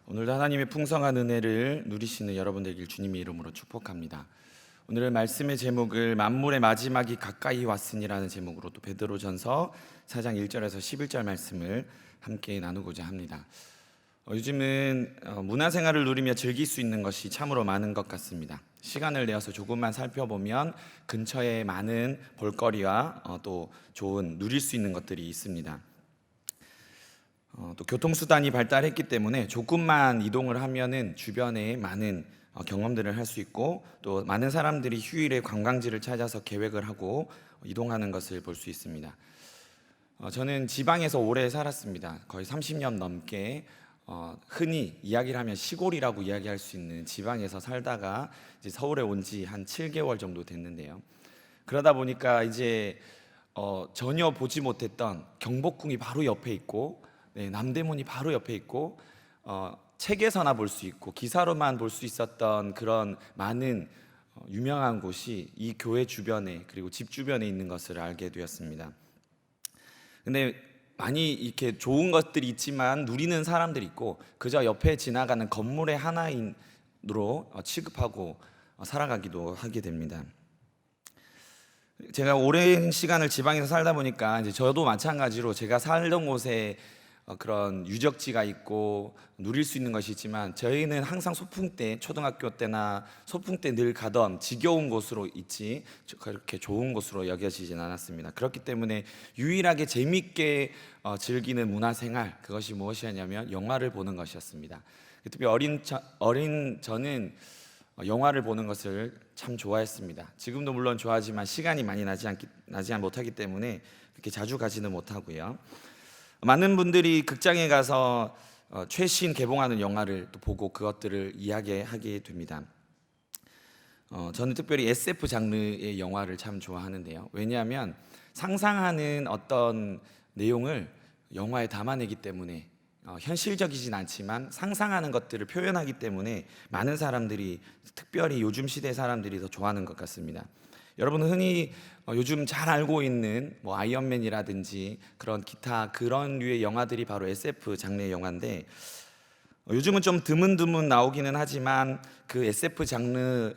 오늘도 하나님의 풍성한 은혜를 누리시는 여러분 되길 주님의 이름으로 축복합니다. 오늘 말씀의 제목을 만물의 마지막이 가까이 왔으니라는 제목으로 또 베드로전서 4장 1절에서 11절 말씀을 함께 나누고자 합니다. 요즘은 문화생활을 누리며 즐길 수 있는 것이 참으로 많은 것 같습니다. 시간을 내어서 조금만 살펴보면 근처에 많은 볼거리와 또 좋은 누릴 수 있는 것들이 있습니다. 또 교통수단이 발달했기 때문에 조금만 이동을 하면은 주변에 많은 경험들을 할 수 있고, 또 많은 사람들이 휴일에 관광지를 찾아서 계획을 하고 이동하는 것을 볼 수 있습니다. 저는 지방에서 오래 살았습니다. 거의 30년 넘게. 흔히 이야기를 하면 시골이라고 이야기할 수 있는 지방에서 살다가 이제 서울에 온 지 한 7개월 정도 됐는데요. 그러다 보니까 이제 전혀 보지 못했던 경복궁이 바로 옆에 있고, 남대문이 바로 옆에 있고, 책에서나 볼 수 있고 기사로만 볼 수 있었던 그런 많은 유명한 곳이 이 교회 주변에, 그리고 집 주변에 있는 것을 알게 되었습니다. 근데 많이 이렇게 좋은 것들이 있지만 누리는 사람들이 있고, 그저 옆에 지나가는 건물의 하나로 취급하고 살아가기도 하게 됩니다. 제가 오랜 시간을 지방에서 살다 보니까 이제 저도 마찬가지로 제가 살던 곳에 그런 유적지가 있고 누릴 수 있는 것이 있지만, 저희는 항상 소풍 때, 초등학교 때나 소풍 때 늘 가던 지겨운 곳으로 있지 그렇게 좋은 곳으로 여겨지진 않았습니다. 그렇기 때문에 유일하게 재미있게 즐기는 문화생활, 그것이 무엇이었냐면 영화를 보는 것이었습니다. 특히 어린 저는 영화를 보는 것을 참 좋아했습니다. 지금도 물론 좋아하지만 시간이 많이 나지 못하기 때문에 그렇게 자주 가지는 못하고요. 많은 분들이 극장에 가서 최신 개봉하는 영화를 또 보고 그것들을 이야기하게 됩니다. 저는 특별히 SF 장르의 영화를 참 좋아하는데요. 왜냐하면 상상하는 어떤 내용을 영화에 담아내기 때문에, 현실적이진 않지만 상상하는 것들을 표현하기 때문에 많은 사람들이, 특별히 요즘 시대 사람들이 더 좋아하는 것 같습니다. 여러분은 흔히 요즘 잘 알고 있는 아이언맨이라든지 그런 기타 그런 류의 영화들이 바로 SF 장르의 영화인데, 요즘은 좀 드문드문 나오기는 하지만 그 SF 장르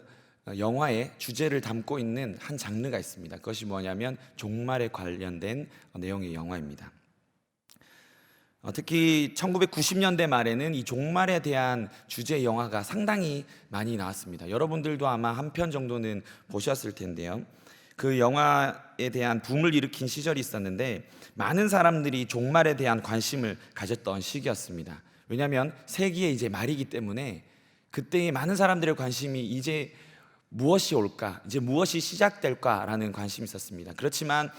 영화의 주제를 담고 있는 한 장르가 있습니다. 그것이 뭐냐면 종말에 관련된 내용의 영화입니다. 특히 1990년대 말에는 이 종말에 대한 주제 영화가 상당히 많이 나왔습니다. 여러분들도 아마 한 편 정도는 보셨을 텐데요. 그 영화에 대한 붐을 일으킨 시절이 있었는데, 많은 사람들이 종말에 대한 관심을 가졌던 시기였습니다. 왜냐하면 세기의 이제 말이기 때문에 그때의 많은 사람들의 관심이 이제 무엇이 올까, 이제 무엇이 시작될까라는 관심이 있었습니다. 그렇지만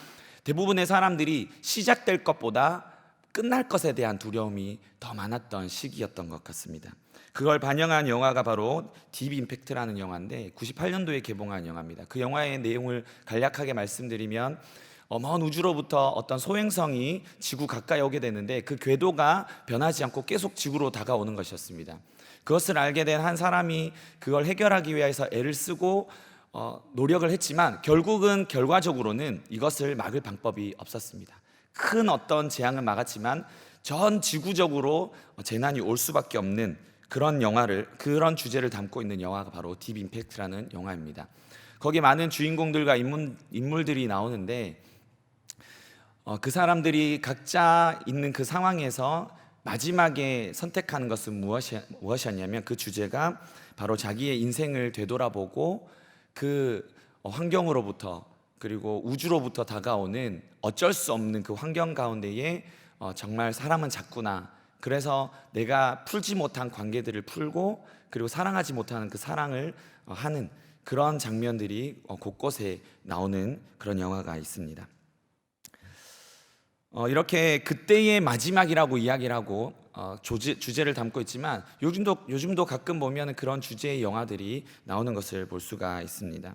대부분의 사람들이 시작될 것보다 끝날 것에 대한 두려움이 더 많았던 시기였던 것 같습니다. 그걸 반영한 영화가 바로 딥 임팩트라는 영화인데, 98년도에 개봉한 영화입니다. 그 영화의 내용을 간략하게 말씀드리면, 먼 우주로부터 어떤 소행성이 지구 가까이 오게 되는데, 그 궤도가 변하지 않고 계속 지구로 다가오는 것이었습니다. 그것을 알게 된 한 사람이 그걸 해결하기 위해서 애를 쓰고 노력을 했지만, 결과적으로는 이것을 막을 방법이 없었습니다. 큰 어떤 재앙을 막았지만 전 지구적으로 재난이 올 수밖에 없는 그런 주제를 담고 있는 영화가 바로 딥 임팩트라는 영화입니다. 거기에 많은 주인공들과 인물들이 나오는데, 그 사람들이 각자 있는 그 상황에서 마지막에 선택하는 것은 무엇이었냐면, 그 주제가 바로 자기의 인생을 되돌아보고 그 환경으로부터, 그리고 우주로부터 다가오는 어쩔 수 없는 그 환경 가운데에 정말 사람은 작구나, 그래서 내가 풀지 못한 관계들을 풀고, 그리고 사랑하지 못하는 그 사랑을 하는 그런 장면들이 곳곳에 나오는 그런 영화가 있습니다. 이렇게 그때의 마지막이라고 이야기를 하고 주제를 담고 있지만, 요즘도 가끔 보면 그런 주제의 영화들이 나오는 것을 볼 수가 있습니다.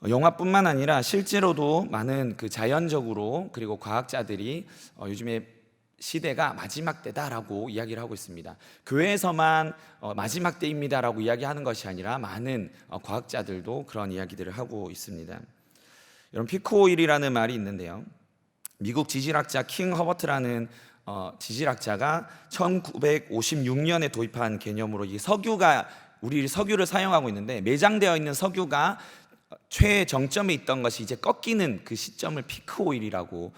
영화뿐만 아니라 실제로도 많은 그 자연적으로, 그리고 과학자들이 요즘에 시대가 마지막 때다라고 이야기를 하고 있습니다. 교회에서만 마지막 때입니다라고 이야기하는 것이 아니라 많은 과학자들도 그런 이야기들을 하고 있습니다. 여러분, 피크 오일이라는 말이 있는데요. 미국 지질학자 킹 허버트라는 지질학자가 1956년에 도입한 개념으로 이 석유가 우리 석유를 사용하고 있는데 매장되어 있는 석유가 최정점에 있던 것이 이제 꺾이는 그 시점을 피크 오일이라고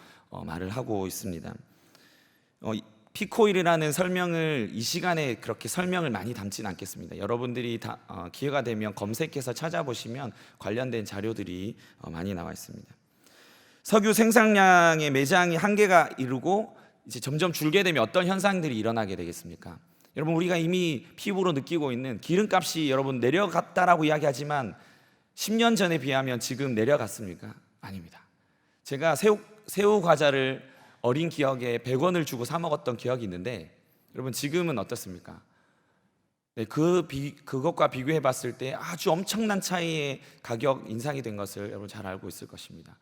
말을 하고 있습니다. 피크 오일이라는 설명을 이 시간에 그렇게 설명을 많이 담지는 않겠습니다. 여러분들이 기회가 되면 검색해서 찾아보시면 관련된 자료들이 많이 나와 있습니다. 석유 생산량의 매장이 한계가 이르고 이제 점점 줄게 되면 어떤 현상들이 일어나게 되겠습니까? 여러분, 우리가 이미 피부로 느끼고 있는 기름값이 여러분 내려갔다라고 이야기하지만 10년 전에 비하면 지금 내려갔습니까? 아닙니다. 제가 새우 과자를 어린 기억에 100원을 주고 사 먹었던 기억이 있는데 여러분 지금은 어떻습니까? 네, 그것과 비교해 봤을 때 아주 엄청난 차이의 가격 인상이 된 것을 여러분 잘 알고 있을 것입니다.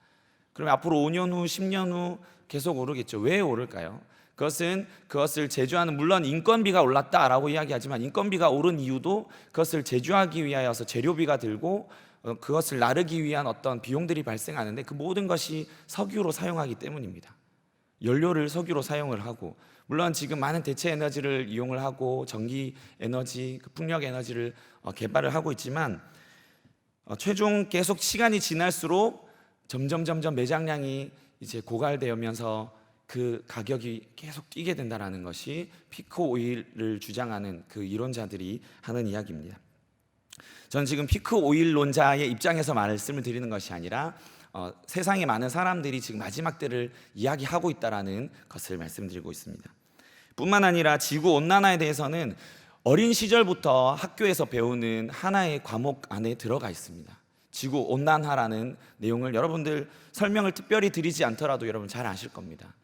그러면 앞으로 5년 후, 10년 후 계속 오르겠죠. 왜 오를까요? 그것을 제조하는, 물론 인건비가 올랐다라고 이야기하지만 인건비가 오른 이유도 그것을 제조하기 위하여서 재료비가 들고 그것을 나르기 위한 어떤 비용들이 발생하는데 그 모든 것이 석유로 사용하기 때문입니다. 연료를 석유로 사용을 하고, 물론 지금 많은 대체 에너지를 이용을 하고 전기 에너지, 풍력 에너지를 개발을 하고 있지만 최종 계속 시간이 지날수록 점점 매장량이 이제 고갈되면서 그 가격이 계속 뛰게 된다라는 것이 피크 오일을 주장하는 그 이론자들이 하는 이야기입니다. 저는 지금 피크 오일론자의 입장에서 말씀을 드리는 것이 아니라 세상에 많은 사람들이 지금 마지막 때를 이야기하고 있다라는 것을 말씀드리고 있습니다. 뿐만 아니라 지구 온난화에 대해서는 어린 시절부터 학교에서 배우는 하나의 과목 안에 들어가 있습니다. 지구 온난화라는 내용을 여러분들 설명을 특별히 드리지 않더라도 여러분 잘 아실 겁니다.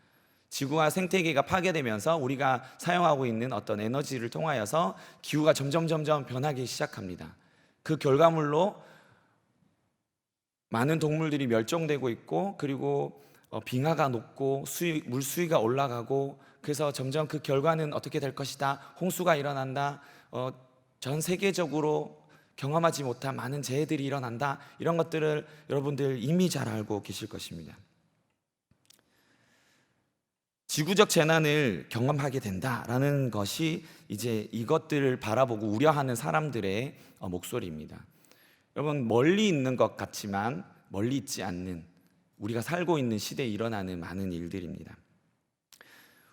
지구와 생태계가 파괴되면서 우리가 사용하고 있는 어떤 에너지를 통하여서 기후가 점점 변하기 시작합니다. 그 결과물로 많은 동물들이 멸종되고 있고, 그리고 빙하가 녹고 물 수위가 올라가고, 그래서 점점 그 결과는 어떻게 될 것이다, 홍수가 일어난다, 전 세계적으로 경험하지 못한 많은 재해들이 일어난다, 이런 것들을 여러분들 이미 잘 알고 계실 것입니다. 지구적 재난을 경험하게 된다라는 것이 이제 이것들을 바라보고 우려하는 사람들의 목소리입니다. 여러분, 멀리 있는 것 같지만 멀리 있지 않는, 우리가 살고 있는 시대에 일어나는 많은 일들입니다.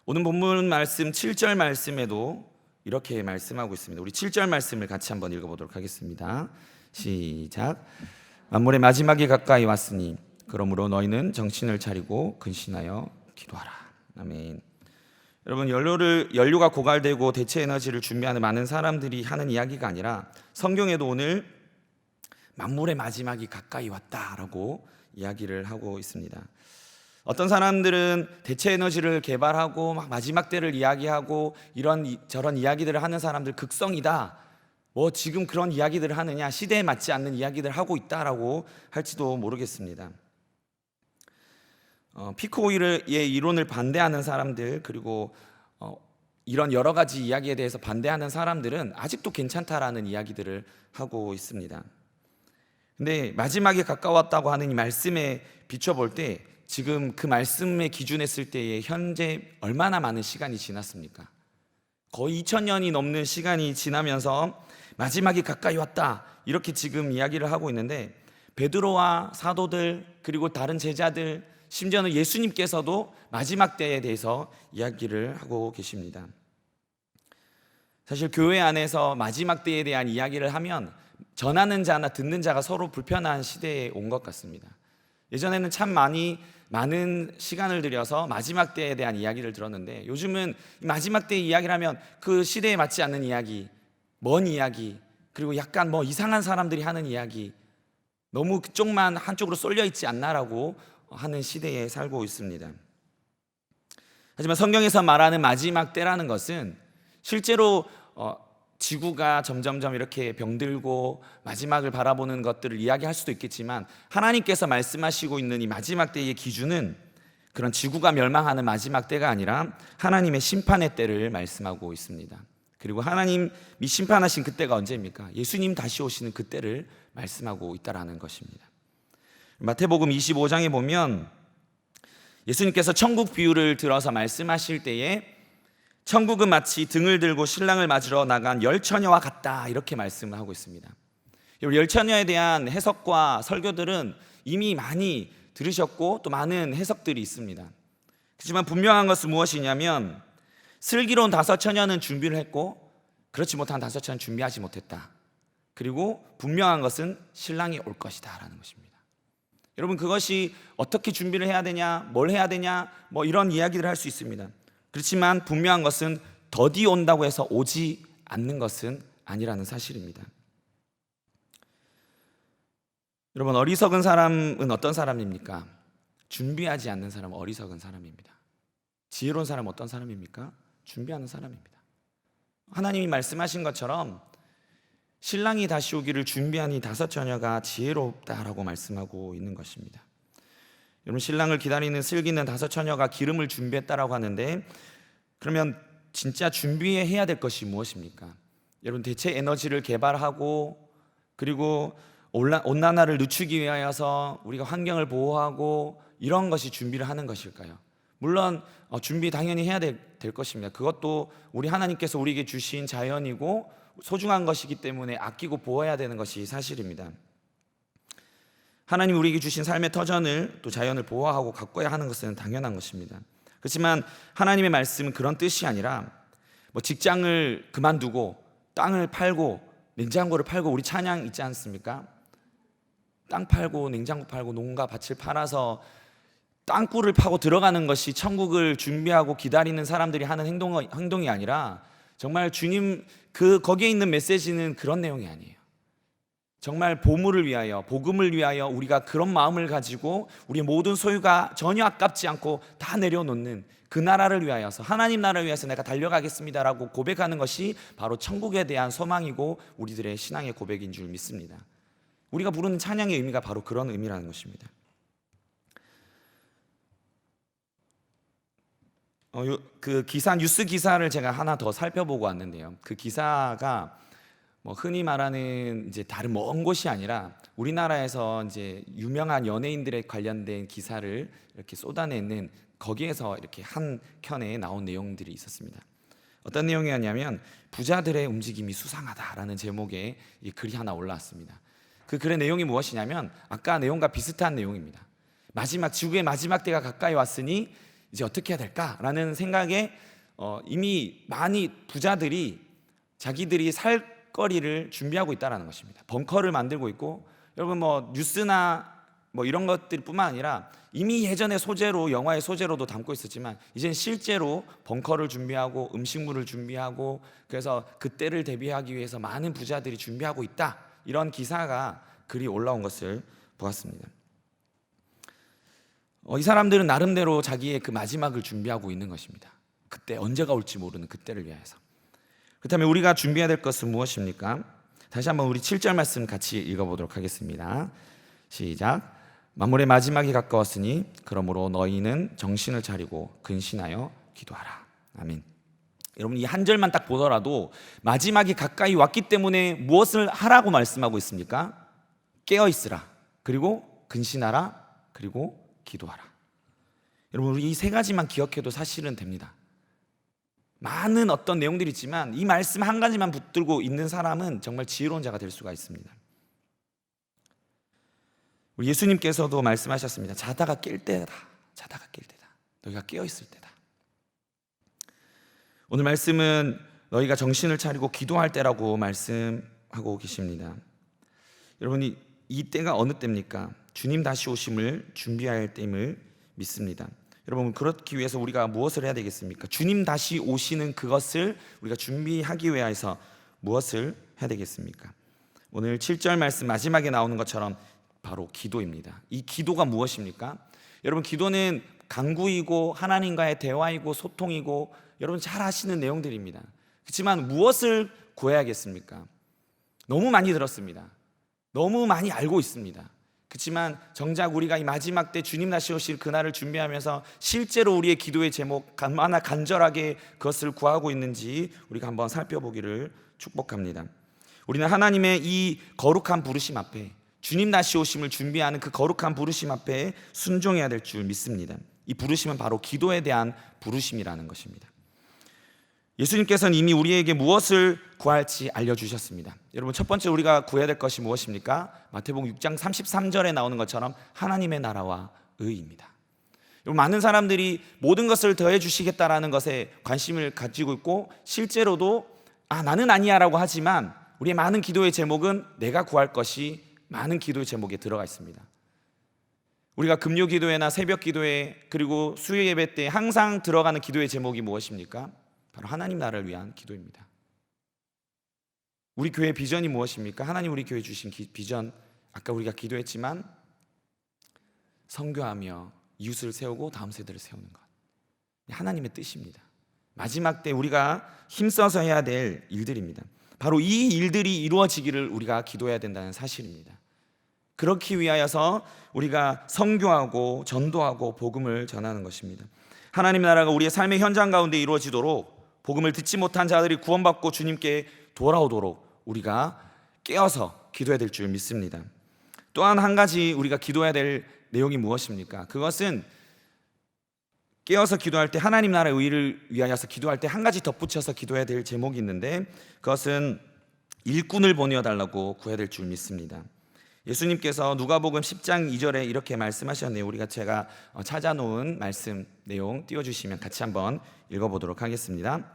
오늘 본문 말씀 7절 말씀에도 이렇게 말씀하고 있습니다. 우리 7절 말씀을 같이 한번 읽어보도록 하겠습니다. 시작. 만물의 마지막이 가까이 왔으니 그러므로 너희는 정신을 차리고 근신하여 기도하라. 아멘. 여러분, 연료가 고갈되고 대체 에너지를 준비하는 많은 사람들이 하는 이야기가 아니라 성경에도 오늘 만물의 마지막이 가까이 왔다라고 이야기를 하고 있습니다. 어떤 사람들은 대체 에너지를 개발하고 막 마지막 때를 이야기하고 저런 이야기들을 하는 사람들 극성이다, 지금 그런 이야기들을 하느냐, 시대에 맞지 않는 이야기들을 하고 있다라고 할지도 모르겠습니다. 피크 오일의 이론을 반대하는 사람들, 그리고 이런 여러 가지 이야기에 대해서 반대하는 사람들은 아직도 괜찮다라는 이야기들을 하고 있습니다. 근데 마지막에 가까웠다고 하는 이 말씀에 비춰볼 때 지금 그 말씀에 기준했을 때에 현재 얼마나 많은 시간이 지났습니까? 거의 2000년이 넘는 시간이 지나면서 마지막이 가까이 왔다, 이렇게 지금 이야기를 하고 있는데, 베드로와 사도들, 그리고 다른 제자들, 심지어는 예수님께서도 마지막 때에 대해서 이야기를 하고 계십니다. 사실 교회 안에서 마지막 때에 대한 이야기를 하면 전하는 자나 듣는 자가 서로 불편한 시대에 온 것 같습니다. 예전에는 참 많은 시간을 들여서 마지막 때에 대한 이야기를 들었는데, 요즘은 마지막 때 이야기를 하면 그 시대에 맞지 않는 이야기, 먼 이야기, 그리고 약간 이상한 사람들이 하는 이야기, 너무 그쪽만 한쪽으로 쏠려 있지 않나라고 하는 시대에 살고 있습니다. 하지만 성경에서 말하는 마지막 때라는 것은 실제로 지구가 점점 이렇게 병들고 마지막을 바라보는 것들을 이야기할 수도 있겠지만, 하나님께서 말씀하시고 있는 이 마지막 때의 기준은 그런 지구가 멸망하는 마지막 때가 아니라 하나님의 심판의 때를 말씀하고 있습니다. 그리고 하나님이 심판하신 그때가 언제입니까? 예수님 다시 오시는 그때를 말씀하고 있다라는 것입니다. 마태복음 25장에 보면 예수님께서 천국 비유를 들어서 말씀하실 때에 천국은 마치 등을 들고 신랑을 맞으러 나간 열 처녀와 같다, 이렇게 말씀을 하고 있습니다. 열 처녀에 대한 해석과 설교들은 이미 많이 들으셨고 또 많은 해석들이 있습니다. 하지만 분명한 것은 무엇이냐면 슬기로운 다섯 처녀는 준비를 했고 그렇지 못한 다섯 처녀는 준비하지 못했다. 그리고 분명한 것은 신랑이 올 것이다 라는 것입니다. 여러분, 그것이 어떻게 준비를 해야 되냐, 뭘 해야 되냐, 뭐 이런 이야기를 할 수 있습니다. 그렇지만 분명한 것은 더디 온다고 해서 오지 않는 것은 아니라는 사실입니다. 여러분, 어리석은 사람은 어떤 사람입니까? 준비하지 않는 사람은 어리석은 사람입니다. 지혜로운 사람은 어떤 사람입니까? 준비하는 사람입니다. 하나님이 말씀하신 것처럼 신랑이 다시 오기를 준비한 이 다섯 처녀가 지혜롭다라고 말씀하고 있는 것입니다. 여러분, 신랑을 기다리는 슬기 있는 다섯 처녀가 기름을 준비했다라고 하는데, 그러면 진짜 준비해야 될 것이 무엇입니까? 여러분, 대체 에너지를 개발하고 그리고 온난화를 늦추기 위하여서 우리가 환경을 보호하고 이런 것이 준비를 하는 것일까요? 물론 준비 당연히 해야 될 것입니다. 그것도 우리 하나님께서 우리에게 주신 자연이고 소중한 것이기 때문에 아끼고 보호해야 되는 것이 사실입니다. 하나님 우리에게 주신 삶의 터전을 또 자연을 보호하고 가꿔야 하는 것은 당연한 것입니다. 그렇지만 하나님의 말씀은 그런 뜻이 아니라 뭐 직장을 그만두고 땅을 팔고 냉장고를 팔고, 우리 찬양 있지 않습니까? 땅 팔고 냉장고 팔고 농가 밭을 팔아서 땅굴을 파고 들어가는 것이 천국을 준비하고 기다리는 사람들이 하는 행동이 아니라, 정말 주님 거기에 있는 메시지는 그런 내용이 아니에요. 정말 보물을 위하여, 복음을 위하여 우리가 그런 마음을 가지고 우리의 모든 소유가 전혀 아깝지 않고 다 내려놓는 그 나라를 위하여서, 하나님 나라를 위해서 내가 달려가겠습니다라고 고백하는 것이 바로 천국에 대한 소망이고 우리들의 신앙의 고백인 줄 믿습니다. 우리가 부르는 찬양의 의미가 바로 그런 의미라는 것입니다. 그 뉴스 기사를 제가 하나 더 살펴보고 왔는데요. 그 기사가 뭐 흔히 말하는 이제 다른 먼 곳이 아니라 우리나라에서 이제 유명한 연예인들에 관련된 기사를 이렇게 쏟아내는, 거기에서 이렇게 한 켠에 나온 내용들이 있었습니다. 어떤 내용이었냐면 부자들의 움직임이 수상하다라는 제목의 이 글이 하나 올라왔습니다. 그 글의 내용이 무엇이냐면 아까 내용과 비슷한 내용입니다. 지구의 마지막 때가 가까이 왔으니 이제 어떻게 해야 될까라는 생각에 이미 많이 부자들이 자기들이 살 거리를 준비하고 있다는 것입니다. 벙커를 만들고 있고, 여러분 뭐 뉴스나 뭐 이런 것들뿐만 아니라 이미 예전에 소재로, 영화의 소재로도 담고 있었지만 이제는 실제로 벙커를 준비하고 음식물을 준비하고, 그래서 그때를 대비하기 위해서 많은 부자들이 준비하고 있다, 이런 기사가 글이 올라온 것을 보았습니다. 이 사람들은 나름대로 자기의 그 마지막을 준비하고 있는 것입니다. 그때 언제가 올지 모르는 그때를 위해서. 그렇다면 우리가 준비해야 될 것은 무엇입니까? 다시 한번 우리 7절 말씀 같이 읽어보도록 하겠습니다. 시작. 만물의 마지막이 가까웠으니 그러므로 너희는 정신을 차리고 근신하여 기도하라. 아멘. 여러분, 이 한 절만 딱 보더라도 마지막이 가까이 왔기 때문에 무엇을 하라고 말씀하고 있습니까? 깨어 있으라, 그리고 근신하라, 그리고 기도하라. 여러분, 이 세 가지만 기억해도 사실은 됩니다. 많은 어떤 내용들이 있지만 이 말씀 한 가지만 붙들고 있는 사람은 정말 지혜로운 자가 될 수가 있습니다. 우리 예수님께서도 말씀하셨습니다. 자다가 깰 때다. 자다가 깰 때다. 너희가 깨어 있을 때다. 오늘 말씀은 너희가 정신을 차리고 기도할 때라고 말씀하고 계십니다. 여러분이 이 때가 어느 때입니까? 주님 다시 오심을 준비할 때임을 믿습니다. 여러분, 그렇기 위해서 우리가 무엇을 해야 되겠습니까? 주님 다시 오시는 그것을 우리가 준비하기 위해서 무엇을 해야 되겠습니까? 오늘 7절 말씀 마지막에 나오는 것처럼 바로 기도입니다. 이 기도가 무엇입니까? 여러분, 기도는 간구이고 하나님과의 대화이고 소통이고 여러분 잘 아시는 내용들입니다. 그렇지만 무엇을 구해야겠습니까? 너무 많이 들었습니다. 너무 많이 알고 있습니다. 그렇지만 정작 우리가 이 마지막 때 주님 다시 오실 그날을 준비하면서 실제로 우리의 기도의 제목 얼마나 간절하게 그것을 구하고 있는지 우리가 한번 살펴보기를 축복합니다. 우리는 하나님의 이 거룩한 부르심 앞에, 주님 다시 오심을 준비하는 그 거룩한 부르심 앞에 순종해야 될 줄 믿습니다. 이 부르심은 바로 기도에 대한 부르심이라는 것입니다. 예수님께서는 이미 우리에게 무엇을 구할지 알려주셨습니다. 여러분, 첫 번째 우리가 구해야 될 것이 무엇입니까? 마태복음 6장 33절에 나오는 것처럼 하나님의 나라와 의입니다. 여러분, 많은 사람들이 모든 것을 더해 주시겠다라는 것에 관심을 가지고 있고, 실제로도 나는 아니야 라고 하지만 우리의 많은 기도의 제목은 내가 구할 것이 많은 기도의 제목에 들어가 있습니다. 우리가 금요 기도회나 새벽 기도회 그리고 수요 예배 때 항상 들어가는 기도의 제목이 무엇입니까? 바로 하나님 나라를 위한 기도입니다. 우리 교회 비전이 무엇입니까? 하나님 우리 교회 주신 비전, 아까 우리가 기도했지만 선교하며 이웃을 세우고 다음 세대를 세우는 것, 하나님의 뜻입니다. 마지막 때 우리가 힘써서 해야 될 일들입니다. 바로 이 일들이 이루어지기를 우리가 기도해야 된다는 사실입니다. 그렇기 위하여서 우리가 선교하고 전도하고 복음을 전하는 것입니다. 하나님 나라가 우리의 삶의 현장 가운데 이루어지도록, 복음을 듣지 못한 자들이 구원받고 주님께 돌아오도록 우리가 깨어서 기도해야 될 줄 믿습니다. 또한 한 가지 우리가 기도해야 될 내용이 무엇입니까? 그것은 깨어서 기도할 때, 하나님 나라의 의를 위하여서 기도할 때 한 가지 덧붙여서 기도해야 될 제목이 있는데, 그것은 일꾼을 보내어 달라고 구해야 될 줄 믿습니다. 예수님께서 누가복음 10장 2절에 이렇게 말씀하셨네요. 제가 찾아놓은 말씀 내용 띄워주시면 같이 한번 읽어보도록 하겠습니다.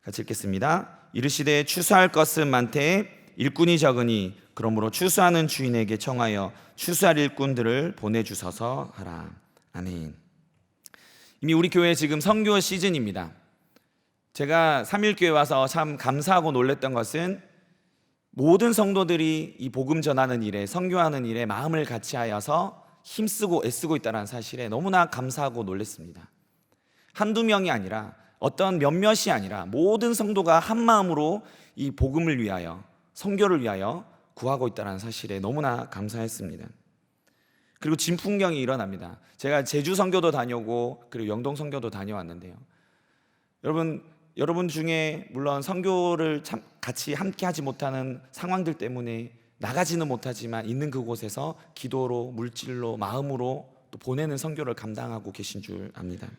같이 읽겠습니다. 이르시되 추수할 것은 많되 일꾼이 적으니 그러므로 추수하는 주인에게 청하여 추수할 일꾼들을 보내주소서 하라. 아멘. 이미 우리 교회 지금 선교 시즌입니다. 제가 3.1교회 와서 참 감사하고 놀랐던 것은 모든 성도들이 이 복음 전하는 일에, 선교하는 일에 마음을 같이하여서 힘쓰고 애쓰고 있다는 사실에 너무나 감사하고 놀랐습니다. 한두 명이 아니라, 어떤 몇몇이 아니라 모든 성도가 한 마음으로 이 복음을 위하여, 선교를 위하여 구하고 있다는 사실에 너무나 감사했습니다. 그리고 진풍경이 일어납니다. 제가 제주 선교도 다녀오고 그리고 영동 선교도 다녀왔는데요, 여러분 중에 물론 선교를 같이 함께 하지 못하는 상황들 때문에 나가지는 못하지만 있는 그곳에서 기도로, 물질로, 마음으로 또 보내는 선교를 감당하고 계신 줄 압니다.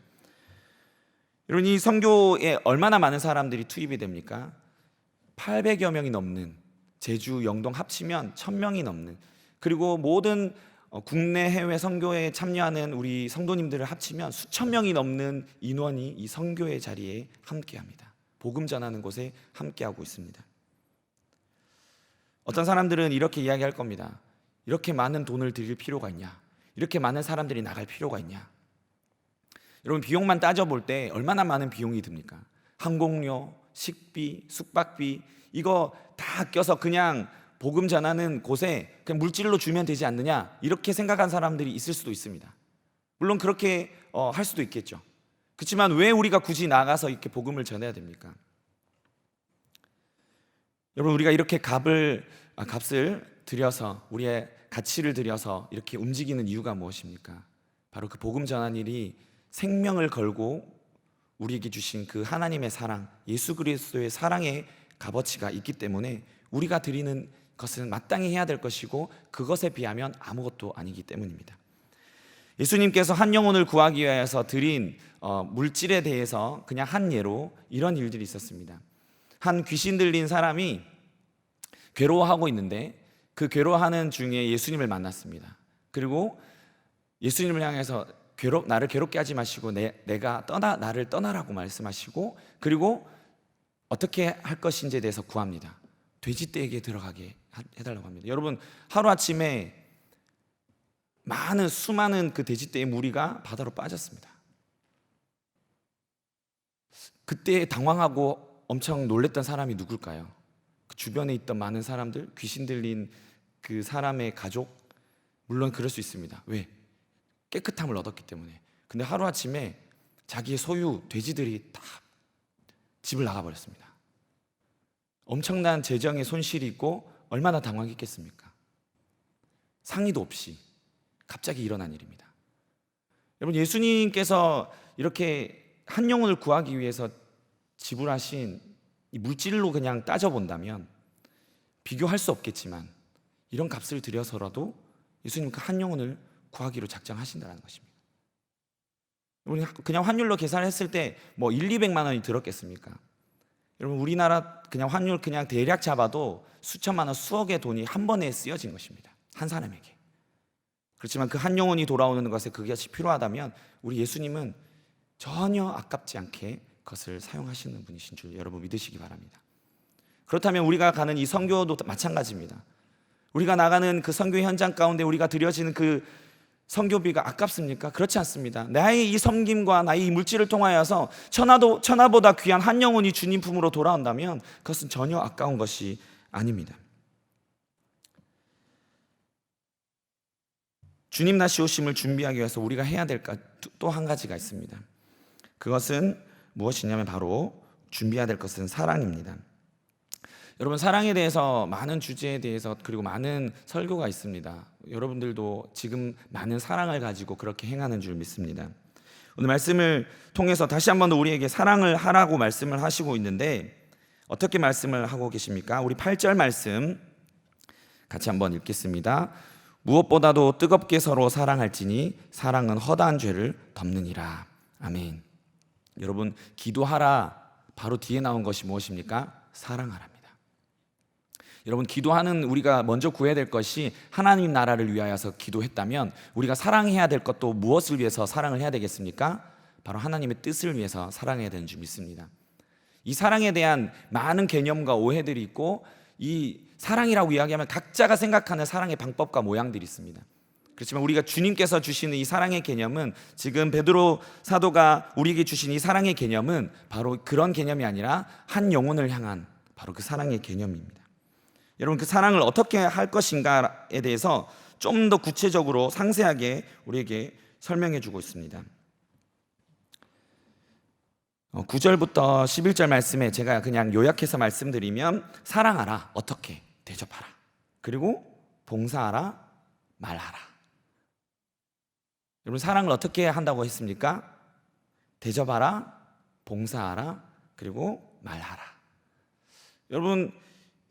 여러분, 이 선교에 얼마나 많은 사람들이 투입이 됩니까? 800여 명이 넘는, 제주, 영동 합치면 1000명이 넘는, 그리고 모든 국내 해외 선교에 참여하는 우리 성도님들을 합치면 수천 명이 넘는 인원이 이 선교의 자리에 함께합니다. 복음 전하는 곳에 함께하고 있습니다. 어떤 사람들은 이렇게 이야기할 겁니다. 이렇게 많은 돈을 들일 필요가 있냐? 이렇게 많은 사람들이 나갈 필요가 있냐? 여러분, 비용만 따져볼 때 얼마나 많은 비용이 듭니까? 항공료, 식비, 숙박비, 이거 다 껴서 그냥 복음 전하는 곳에 그냥 물질로 주면 되지 않느냐, 이렇게 생각한 사람들이 있을 수도 있습니다. 물론 그렇게 할 수도 있겠죠. 그렇지만 왜 우리가 굳이 나가서 이렇게 복음을 전해야 됩니까? 여러분, 우리가 이렇게 값을 들여서, 우리의 가치를 들여서 이렇게 움직이는 이유가 무엇입니까? 바로 그 복음 전하는 일이 생명을 걸고 우리에게 주신 그 하나님의 사랑, 예수 그리스도의 사랑의 값어치가 있기 때문에 우리가 드리는 것은 마땅히 해야 될 것이고, 그것에 비하면 아무것도 아니기 때문입니다. 예수님께서 한 영혼을 구하기 위해서 드린 물질에 대해서 그냥 한 예로 이런 일들이 있었습니다. 한 귀신 들린 사람이 괴로워하고 있는데 그 괴로워하는 중에 예수님을 만났습니다. 그리고 예수님을 향해서 나를 괴롭게 하지 마시고 나를 떠나라고 말씀하시고, 그리고 어떻게 할 것인지에 대해서 구합니다. 돼지떼에게 들어가게 해달라고 합니다. 여러분, 하루아침에 수많은 그 돼지떼의 무리가 바다로 빠졌습니다. 그때 당황하고 엄청 놀랬던 사람이 누굴까요? 그 주변에 있던 많은 사람들, 귀신 들린 그 사람의 가족, 물론 그럴 수 있습니다. 왜? 깨끗함을 얻었기 때문에. 근데 하루아침에 자기의 소유 돼지들이 다 집을 나가버렸습니다. 엄청난 재정의 손실이 있고 얼마나 당황했겠습니까? 상의도 없이 갑자기 일어난 일입니다. 여러분, 예수님께서 이렇게 한 영혼을 구하기 위해서 지불하신 이 물질로 그냥 따져본다면 비교할 수 없겠지만, 이런 값을 들여서라도 예수님 그 한 영혼을 구하기로 작정하신다는 것입니다. 우리 그냥 환율로 계산했을 때 뭐 200만 원이 들었겠습니까? 여러분 우리나라 그냥 환율 그냥 대략 잡아도 수천만 원, 수억의 돈이 한 번에 쓰여진 것입니다. 한 사람에게. 그렇지만 그 한 영혼이 돌아오는 것에 그것이 필요하다면 우리 예수님은 전혀 아깝지 않게 그것을 사용하시는 분이신 줄 여러분 믿으시기 바랍니다. 그렇다면 우리가 가는 이 선교도 마찬가지입니다. 우리가 나가는 그 선교 현장 가운데 우리가 드려지는 그 선교비가 아깝습니까? 그렇지 않습니다. 나의 이 섬김과 나의 이 물질을 통하여서 천하보다 귀한 한 영혼이 주님 품으로 돌아온다면 그것은 전혀 아까운 것이 아닙니다. 주님 다시 오심을 준비하기 위해서 우리가 해야 될 또 한 가지가 있습니다. 그것은 무엇이냐면 바로 준비해야 될 것은 사랑입니다. 여러분 사랑에 대해서 많은 주제에 대해서 그리고 많은 설교가 있습니다. 여러분들도 지금 많은 사랑을 가지고 그렇게 행하는 줄 믿습니다. 오늘 말씀을 통해서 다시 한 번 더 우리에게 사랑을 하라고 말씀을 하시고 있는데 어떻게 말씀을 하고 계십니까? 우리 8절 말씀 같이 한번 읽겠습니다. 무엇보다도 뜨겁게 서로 사랑할지니 사랑은 허다한 죄를 덮느니라. 아멘. 여러분 기도하라 바로 뒤에 나온 것이 무엇입니까? 사랑하랍니다. 여러분 기도하는 우리가 먼저 구해야 될 것이 하나님 나라를 위하여서 기도했다면 우리가 사랑해야 될 것도 무엇을 위해서 사랑을 해야 되겠습니까? 바로 하나님의 뜻을 위해서 사랑해야 되는 줄 믿습니다. 이 사랑에 대한 많은 개념과 오해들이 있고 이 사랑이라고 이야기하면 각자가 생각하는 사랑의 방법과 모양들이 있습니다. 그렇지만 우리가 주님께서 주시는 이 사랑의 개념은 지금 베드로 사도가 우리에게 주신 이 사랑의 개념은 바로 그런 개념이 아니라 한 영혼을 향한 바로 그 사랑의 개념입니다. 여러분 그 사랑을 어떻게 할 것인가에 대해서 좀 더 구체적으로 상세하게 우리에게 설명해 주고 있습니다. 9절부터 11절 말씀에 제가 그냥 요약해서 말씀드리면 사랑하라, 어떻게? 대접하라. 그리고 봉사하라, 말하라. 여러분 사랑을 어떻게 한다고 했습니까? 대접하라, 봉사하라, 그리고 말하라. 여러분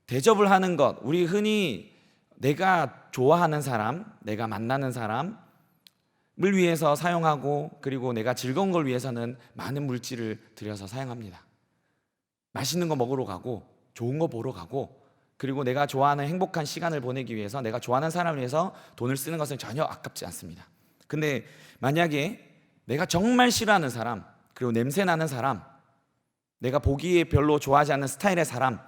대접을 하는 것, 우리 흔히 내가 좋아하는 사람, 내가 만나는 사람을 위해서 사용하고 그리고 내가 즐거운 걸 위해서는 많은 물질을 들여서 사용합니다. 맛있는 거 먹으러 가고 좋은 거 보러 가고 그리고 내가 좋아하는 행복한 시간을 보내기 위해서 내가 좋아하는 사람을 위해서 돈을 쓰는 것은 전혀 아깝지 않습니다. 근데 만약에 내가 정말 싫어하는 사람, 그리고 냄새 나는 사람, 내가 보기에 별로 좋아하지 않는 스타일의 사람,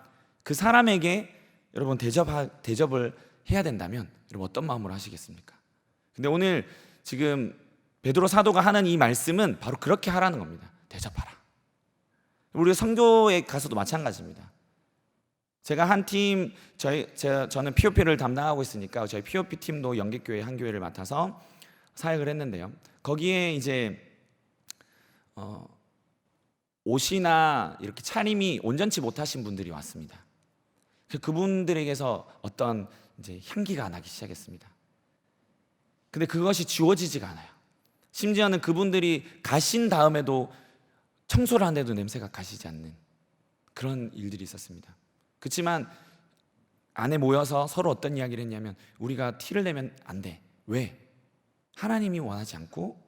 그 사람에게 여러분 대접을 해야 된다면 여러분 어떤 마음으로 하시겠습니까? 근데 오늘 지금 베드로 사도가 하는 이 말씀은 바로 그렇게 하라는 겁니다. 대접하라. 우리 선교에 가서도 마찬가지입니다. 제가 한 팀, 저는 POP를 담당하고 있으니까 저희 POP 팀도 영계교회 한 교회를 맡아서 사역을 했는데요. 거기에 이제 옷이나 이렇게 차림이 온전치 못하신 분들이 왔습니다. 그분들에게서 어떤 이제 향기가 나기 시작했습니다. 근데 그것이 지워지지가 않아요. 심지어는 그분들이 가신 다음에도 청소를 하는데도 냄새가 가시지 않는 그런 일들이 있었습니다. 그렇지만 안에 모여서 서로 어떤 이야기를 했냐면 우리가 티를 내면 안 돼. 왜? 하나님이 원하지 않고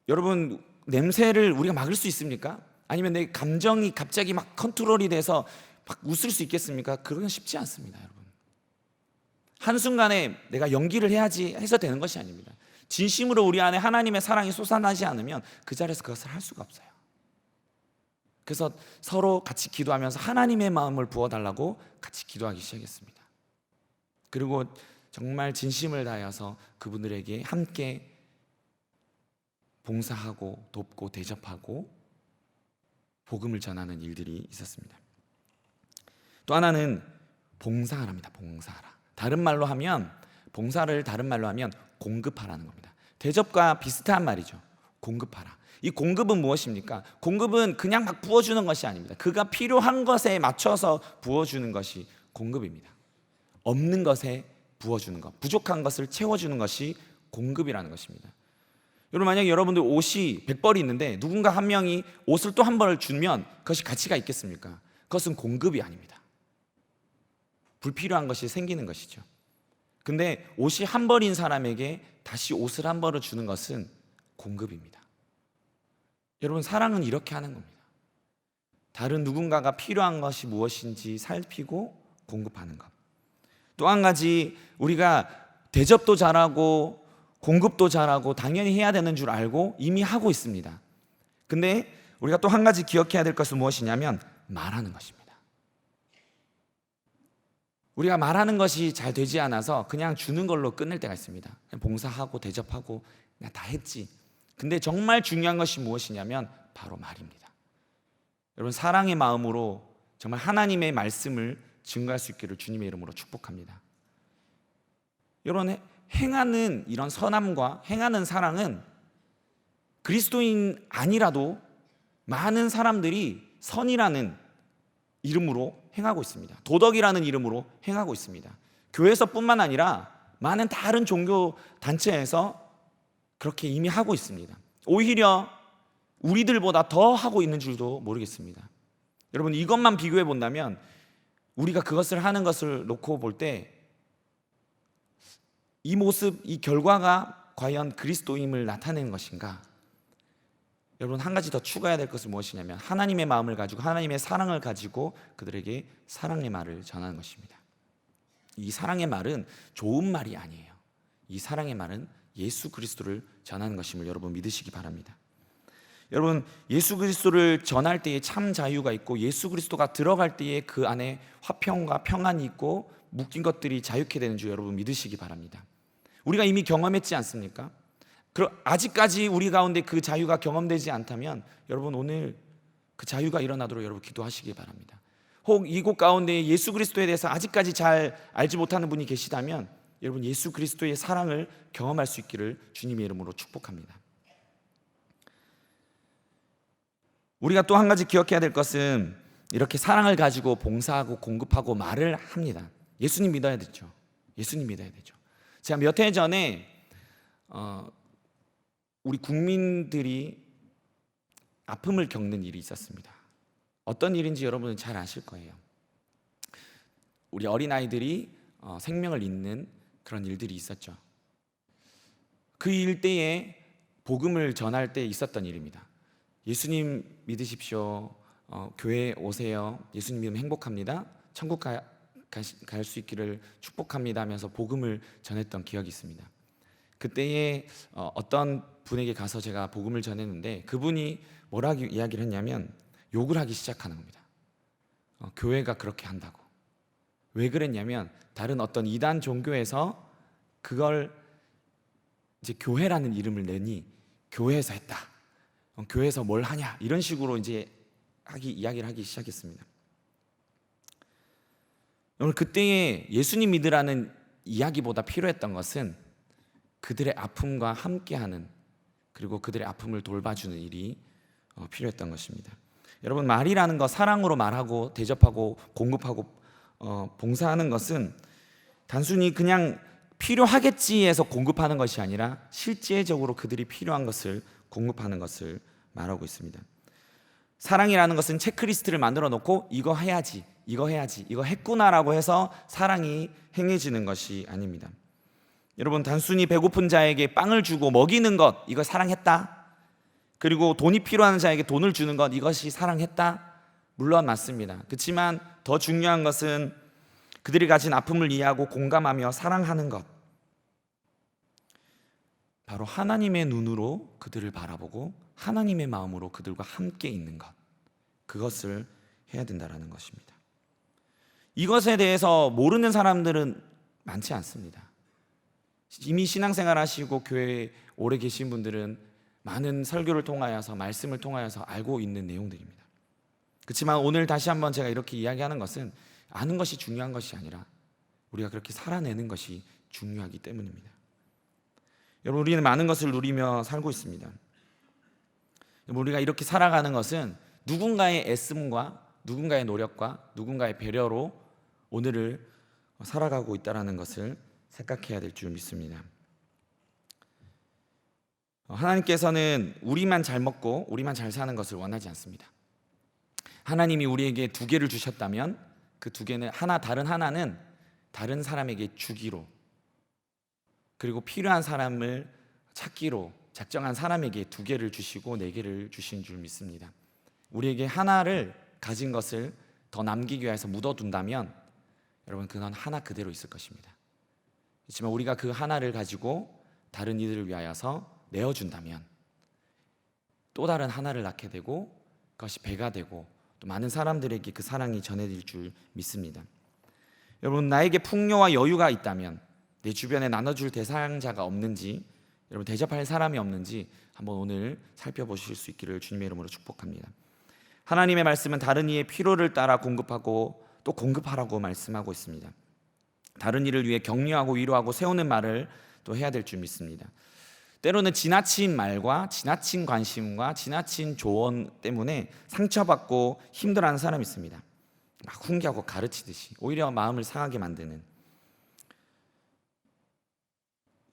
여러분 냄새를 우리가 막을 수 있습니까? 아니면 내 감정이 갑자기 막 컨트롤이 돼서 막 웃을 수 있겠습니까? 그건 쉽지 않습니다, 여러분. 한순간에 내가 연기를 해야지 해서 되는 것이 아닙니다. 진심으로 우리 안에 하나님의 사랑이 솟아나지 않으면 그 자리에서 그것을 할 수가 없어요. 그래서 서로 같이 기도하면서 하나님의 마음을 부어달라고 같이 기도하기 시작했습니다. 그리고 정말 진심을 다하여서 그분들에게 함께 봉사하고 돕고 대접하고 복음을 전하는 일들이 있었습니다. 또 하나는 봉사하랍니다. 봉사하라. 다른 말로 하면 봉사를 다른 말로 하면 공급하라는 겁니다. 대접과 비슷한 말이죠. 공급하라. 이 공급은 무엇입니까? 공급은 그냥 막 부어주는 것이 아닙니다. 그가 필요한 것에 맞춰서 부어주는 것이 공급입니다. 없는 것에 부어주는 것, 부족한 것을 채워주는 것이 공급이라는 것입니다. 여러분 만약에 여러분들 옷이 100벌이 있는데 누군가 한 명이 옷을 또 한 벌을 주면 그것이 가치가 있겠습니까? 그것은 공급이 아닙니다. 불필요한 것이 생기는 것이죠. 근데 옷이 한 벌인 사람에게 다시 옷을 한 벌을 주는 것은 공급입니다. 여러분, 사랑은 이렇게 하는 겁니다. 다른 누군가가 필요한 것이 무엇인지 살피고 공급하는 것. 또 한 가지, 우리가 대접도 잘하고 공급도 잘하고 당연히 해야 되는 줄 알고 이미 하고 있습니다. 근데 우리가 또 한 가지 기억해야 될 것은 무엇이냐면 말하는 것입니다. 우리가 말하는 것이 잘 되지 않아서 그냥 주는 걸로 끝낼 때가 있습니다. 그냥 봉사하고 대접하고 그냥 다 했지. 근데 정말 중요한 것이 무엇이냐면 바로 말입니다. 여러분, 사랑의 마음으로 정말 하나님의 말씀을 증거할 수 있기를 주님의 이름으로 축복합니다. 여러분, 행하는 이런 선함과 행하는 사랑은 그리스도인 아니라도 많은 사람들이 선이라는 이름으로 행하고 있습니다. 도덕이라는 이름으로 행하고 있습니다. 교회에서뿐만 아니라 많은 다른 종교 단체에서 그렇게 이미 하고 있습니다. 오히려 우리들보다 더 하고 있는 줄도 모르겠습니다. 여러분, 이것만 비교해 본다면 우리가 그것을 하는 것을 놓고 볼 때 이 모습, 이 결과가 과연 그리스도임을 나타내는 것인가? 여러분, 한 가지 더 추가해야 될 것은 무엇이냐면 하나님의 마음을 가지고 하나님의 사랑을 가지고 그들에게 사랑의 말을 전하는 것입니다. 이 사랑의 말은 좋은 말이 아니에요. 이 사랑의 말은 예수 그리스도를 전하는 것임을 여러분 믿으시기 바랍니다. 여러분, 예수 그리스도를 전할 때에 참 자유가 있고 예수 그리스도가 들어갈 때에 그 안에 화평과 평안이 있고 묶인 것들이 자유케 되는 줄 여러분 믿으시기 바랍니다. 우리가 이미 경험했지 않습니까? 아직까지 우리 가운데 그 자유가 경험되지 않다면 여러분, 오늘 그 자유가 일어나도록 여러분 기도하시기 바랍니다. 혹 이곳 가운데 예수 그리스도에 대해서 아직까지 잘 알지 못하는 분이 계시다면 여러분, 예수 그리스도의 사랑을 경험할 수 있기를 주님의 이름으로 축복합니다. 우리가 또 한 가지 기억해야 될 것은 이렇게 사랑을 가지고 봉사하고 공급하고 말을 합니다. 예수님 믿어야 되죠. 예수님 믿어야 되죠. 제가 몇 해 전에 우리 국민들이 아픔을 겪는 일이 있었습니다. 어떤 일인지 여러분은 잘 아실 거예요. 우리 어린아이들이 생명을 잇는 그런 일들이 있었죠. 그 일대에 복음을 전할 때 있었던 일입니다. 예수님 믿으십시오. 교회 오세요. 예수님 믿으면 행복합니다. 천국 갈 수 있기를 축복합니다 하면서 복음을 전했던 기억이 있습니다. 그때에 어떤 분에게 가서 제가 복음을 전했는데 그분이 뭐라고 이야기를 했냐면 욕을 하기 시작하는 겁니다. 교회가 그렇게 한다고. 왜 그랬냐면 다른 어떤 이단 종교에서 그걸 이제 교회라는 이름을 내니 교회에서 했다. 교회에서 뭘 하냐 이런 식으로 이제 이야기를 하기 시작했습니다. 오늘 그때에 예수님 믿으라는 이야기보다 필요했던 것은 그들의 아픔과 함께하는, 그리고 그들의 아픔을 돌봐주는 일이 필요했던 것입니다. 여러분, 말이라는 것, 사랑으로 말하고 대접하고 공급하고 봉사하는 것은 단순히 그냥 필요하겠지 해서 공급하는 것이 아니라 실제적으로 그들이 필요한 것을 공급하는 것을 말하고 있습니다. 사랑이라는 것은 체크리스트를 만들어 놓고 이거 해야지, 이거 해야지, 이거 했구나라고 해서 사랑이 행해지는 것이 아닙니다. 여러분, 단순히 배고픈 자에게 빵을 주고 먹이는 것, 이거 사랑했다. 그리고 돈이 필요한 자에게 돈을 주는 것, 이것이 사랑했다. 물론 맞습니다. 그렇지만 더 중요한 것은 그들이 가진 아픔을 이해하고 공감하며 사랑하는 것, 바로 하나님의 눈으로 그들을 바라보고 하나님의 마음으로 그들과 함께 있는 것, 그것을 해야 된다는 것입니다. 이것에 대해서 모르는 사람들은 많지 않습니다. 이미 신앙생활 하시고 교회에 오래 계신 분들은 많은 설교를 통하여서 말씀을 통하여서 알고 있는 내용들입니다. 그렇지만 오늘 다시 한번 제가 이렇게 이야기하는 것은 아는 것이 중요한 것이 아니라 우리가 그렇게 살아내는 것이 중요하기 때문입니다. 여러분, 우리는 많은 것을 누리며 살고 있습니다. 우리가 이렇게 살아가는 것은 누군가의 애씀과 누군가의 노력과 누군가의 배려로 오늘을 살아가고 있다는 것을 생각해야 될 줄 믿습니다. 하나님께서는 우리만 잘 먹고 우리만 잘 사는 것을 원하지 않습니다. 하나님이 우리에게 2개를 주셨다면 그 2개는 다른 하나는 다른 사람에게 주기로, 그리고 필요한 사람을 찾기로 작정한 사람에게 2개를 주시고 4개를 주신 줄 믿습니다. 우리에게 하나를 가진 것을 더 남기기 위해서 묻어둔다면 여러분 그건 하나 그대로 있을 것입니다. 그렇지만 우리가 그 하나를 가지고 다른 이들을 위하여서 내어준다면 또 다른 하나를 낳게 되고 그것이 배가 되고 또 많은 사람들에게 그 사랑이 전해질 줄 믿습니다. 여러분 나에게 풍요와 여유가 있다면 내 주변에 나눠줄 대상자가 없는지, 여러분 대접할 사람이 없는지 한번 오늘 살펴보실 수 있기를 주님의 이름으로 축복합니다. 하나님의 말씀은 다른 이의 필요를 따라 공급하고 또 공급하라고 말씀하고 있습니다. 다른 이를 위해 격려하고 위로하고 세우는 말을 또 해야 될 줄 믿습니다. 때로는 지나친 말과 지나친 관심과 지나친 조언 때문에 상처받고 힘들어하는 사람이 있습니다. 막 훈계하고 가르치듯이 오히려 마음을 상하게 만드는.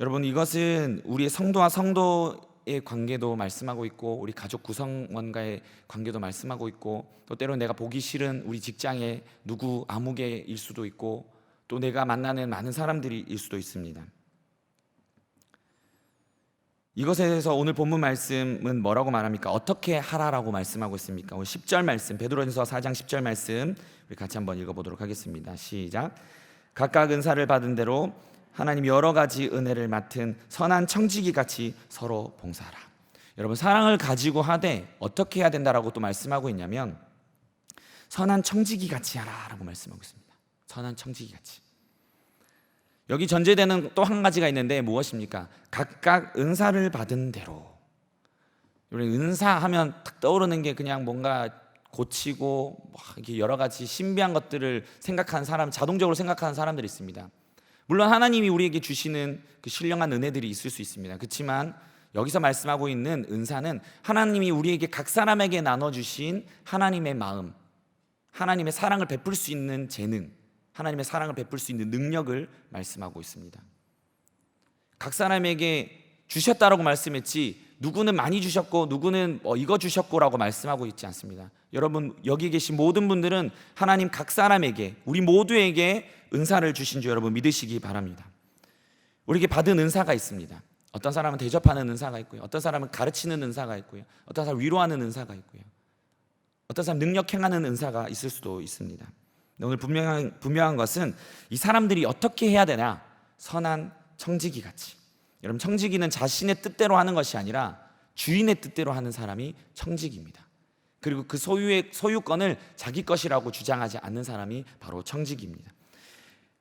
여러분 이것은 우리의 성도와 성도의 관계도 말씀하고 있고 우리 가족 구성원과의 관계도 말씀하고 있고 또 때로는 내가 보기 싫은 우리 직장의 누구 아무개일 수도 있고 또 내가 만나는 많은 사람들일 수도 있습니다. 이것에 대해서 오늘 본문 말씀은 뭐라고 말합니까? 어떻게 하라라고 말씀하고 있습니까? 오늘 10절 말씀, 베드로전서 4장 10절 말씀 우리 같이 한번 읽어보도록 하겠습니다. 시작. 각각 은사를 받은 대로 하나님 여러 가지 은혜를 맡은 선한 청지기 같이 서로 봉사하라. 여러분 사랑을 가지고 하되 어떻게 해야 된다라고 또 말씀하고 있냐면 선한 청지기 같이 하라라고 말씀하고 있습니다. 선한 청지기 같이. 여기 전제되는 또 한 가지가 있는데 무엇입니까? 각각 은사를 받은 대로. 은사하면 딱 떠오르는 게 그냥 뭔가 고치고 이렇게 여러 가지 신비한 것들을 생각하는 사람, 자동적으로 생각하는 사람들이 있습니다. 물론 하나님이 우리에게 주시는 그 신령한 은혜들이 있을 수 있습니다. 그렇지만 여기서 말씀하고 있는 은사는 하나님이 우리에게 각 사람에게 나눠주신 하나님의 마음, 하나님의 사랑을 베풀 수 있는 재능, 하나님의 사랑을 베풀 수 있는 능력을 말씀하고 있습니다. 각 사람에게 주셨다라고 말씀했지 누구는 많이 주셨고 누구는 이거 주셨고라고 말씀하고 있지 않습니다. 여러분 여기 계신 모든 분들은 하나님 각 사람에게 우리 모두에게 은사를 주신 줄 여러분 믿으시기 바랍니다. 우리에게 받은 은사가 있습니다. 어떤 사람은 대접하는 은사가 있고요. 어떤 사람은 가르치는 은사가 있고요. 어떤 사람은 위로하는 은사가 있고요. 어떤 사람은 능력 행하는 은사가 있을 수도 있습니다. 오늘 분명한 것은 이 사람들이 어떻게 해야 되냐? 선한 청지기 같이. 여러분 청지기는 자신의 뜻대로 하는 것이 아니라 주인의 뜻대로 하는 사람이 청지기입니다. 그리고 그 소유권을 자기 것이라고 주장하지 않는 사람이 바로 청지기입니다.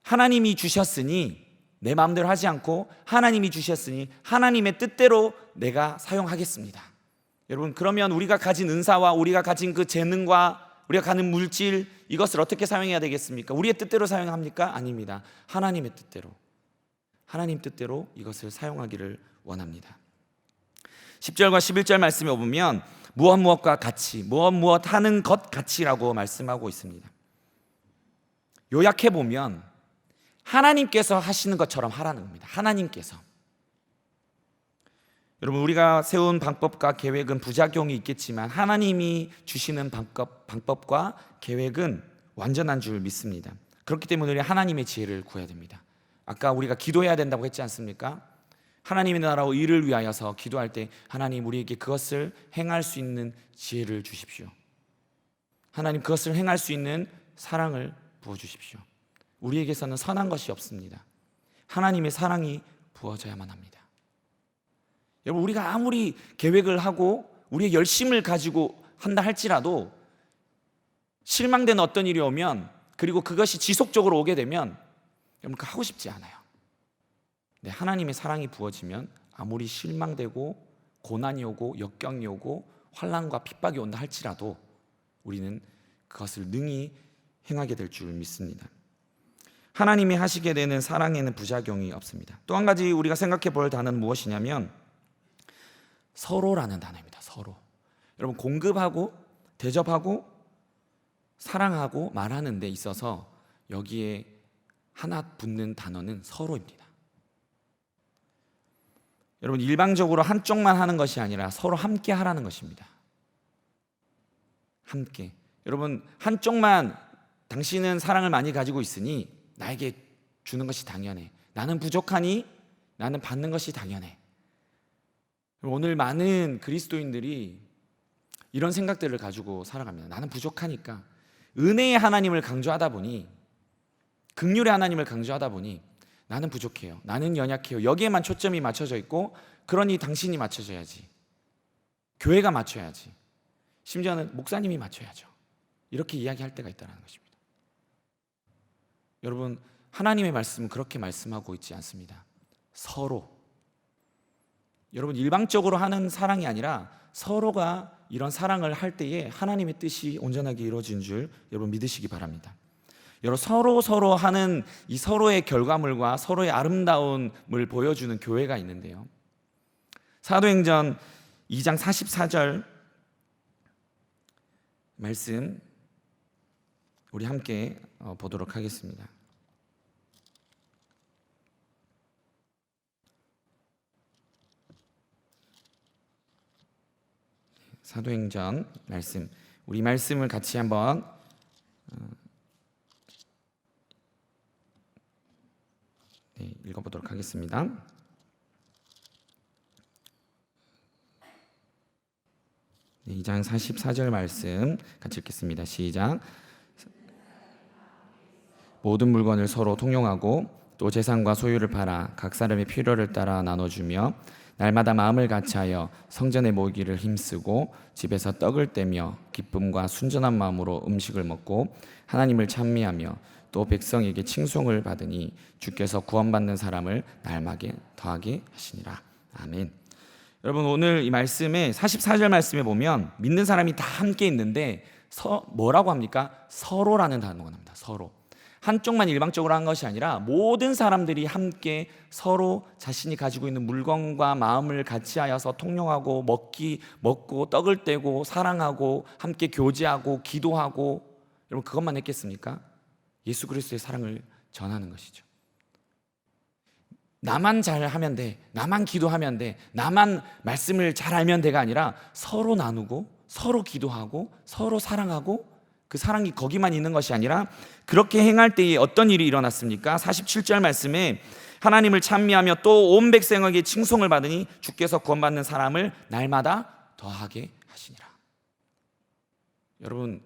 하나님이 주셨으니 내 마음대로 하지 않고 하나님이 주셨으니 하나님의 뜻대로 내가 사용하겠습니다. 여러분 그러면 우리가 가진 은사와 우리가 가진 그 재능과 우리가 가는 물질 이것을 어떻게 사용해야 되겠습니까? 우리의 뜻대로 사용합니까? 아닙니다. 하나님의 뜻대로, 하나님 뜻대로 이것을 사용하기를 원합니다. 10절과 11절 말씀에 보면 무엇과 같이, 무엇 하는 것 같이라고 말씀하고 있습니다. 요약해 보면 하나님께서 하시는 것처럼 하라는 겁니다. 하나님께서. 여러분 우리가 세운 방법과 계획은 부작용이 있겠지만 하나님이 주시는 방법과 계획은 완전한 줄 믿습니다. 그렇기 때문에 우리 하나님의 지혜를 구해야 됩니다. 아까 우리가 기도해야 된다고 했지 않습니까? 하나님의 나라와 의를 위하여서 기도할 때 하나님 우리에게 그것을 행할 수 있는 지혜를 주십시오. 하나님 그것을 행할 수 있는 사랑을 부어주십시오. 우리에게서는 선한 것이 없습니다. 하나님의 사랑이 부어져야만 합니다. 여러분 우리가 아무리 계획을 하고 우리의 열심을 가지고 한다 할지라도 실망되는 어떤 일이 오면 그리고 그것이 지속적으로 오게 되면 여러분 그 하고 싶지 않아요. 네, 하나님의 사랑이 부어지면 아무리 실망되고 고난이 오고 역경이 오고 환난과 핍박이 온다 할지라도 우리는 그것을 능히 행하게 될 줄 믿습니다. 하나님이 하시게 되는 사랑에는 부작용이 없습니다. 또 한 가지 우리가 생각해 볼 단어는 무엇이냐면 서로라는 단어입니다. 서로. 여러분 공급하고 대접하고 사랑하고 말하는 데 있어서 여기에 하나 붙는 단어는 서로입니다. 여러분 일방적으로 한쪽만 하는 것이 아니라 서로 함께 하라는 것입니다. 함께. 여러분 한쪽만 당신은 사랑을 많이 가지고 있으니 나에게 주는 것이 당연해. 나는 부족하니 나는 받는 것이 당연해. 오늘 많은 그리스도인들이 이런 생각들을 가지고 살아갑니다. 나는 부족하니까. 은혜의 하나님을 강조하다 보니, 긍휼의 하나님을 강조하다 보니 나는 부족해요, 나는 연약해요, 여기에만 초점이 맞춰져 있고, 그러니 당신이 맞춰줘야지, 교회가 맞춰야지, 심지어는 목사님이 맞춰야죠, 이렇게 이야기할 때가 있다는 것입니다. 여러분, 하나님의 말씀은 그렇게 말씀하고 있지 않습니다. 서로, 여러분, 일방적으로 하는 사랑이 아니라 서로가 이런 사랑을 할 때에 하나님의 뜻이 온전하게 이루어진 줄 여러분 믿으시기 바랍니다. 여러분, 서로 하는 이 서로의 결과물과 서로의 아름다움을 보여주는 교회가 있는데요, 사도행전 2장 44절 말씀 우리 함께 보도록 하겠습니다. 사도행전 말씀, 우리 말씀을 같이 한번 읽어보도록 하겠습니다. 네, 2장 44절 말씀 같이 읽겠습니다. 시작. 모든 물건을 서로 통용하고 또 재산과 소유를 팔아 각 사람의 필요를 따라 나눠주며 날마다 마음을 같이하여 성전에 모이기를 힘쓰고 집에서 떡을 떼며 기쁨과 순전한 마음으로 음식을 먹고 하나님을 찬미하며 또 백성에게 칭송을 받으니 주께서 구원받는 사람을 날마다 더하게 하시니라. 아멘. 여러분, 오늘 이 말씀에 44절 말씀에 보면 믿는 사람이 다 함께 있는데 뭐라고 합니까? 서로라는 단어가 나옵니다. 서로. 한쪽만 일방적으로 한 것이 아니라 모든 사람들이 함께 서로 자신이 가지고 있는 물건과 마음을 같이 하여서 통용하고 먹고 떡을 떼고 사랑하고 함께 교제하고 기도하고, 여러분, 그것만 했겠습니까? 예수 그리스도의 사랑을 전하는 것이죠. 나만 잘하면 돼, 나만 기도하면 돼, 나만 말씀을 잘 알면 돼가 아니라 서로 나누고 서로 기도하고 서로 사랑하고, 그 사랑이 거기만 있는 것이 아니라 그렇게 행할 때에 어떤 일이 일어났습니까? 47절 말씀에 하나님을 찬미하며 또 온 백성에게 칭송을 받으니 주께서 구원받는 사람을 날마다 더하게 하시니라. 여러분,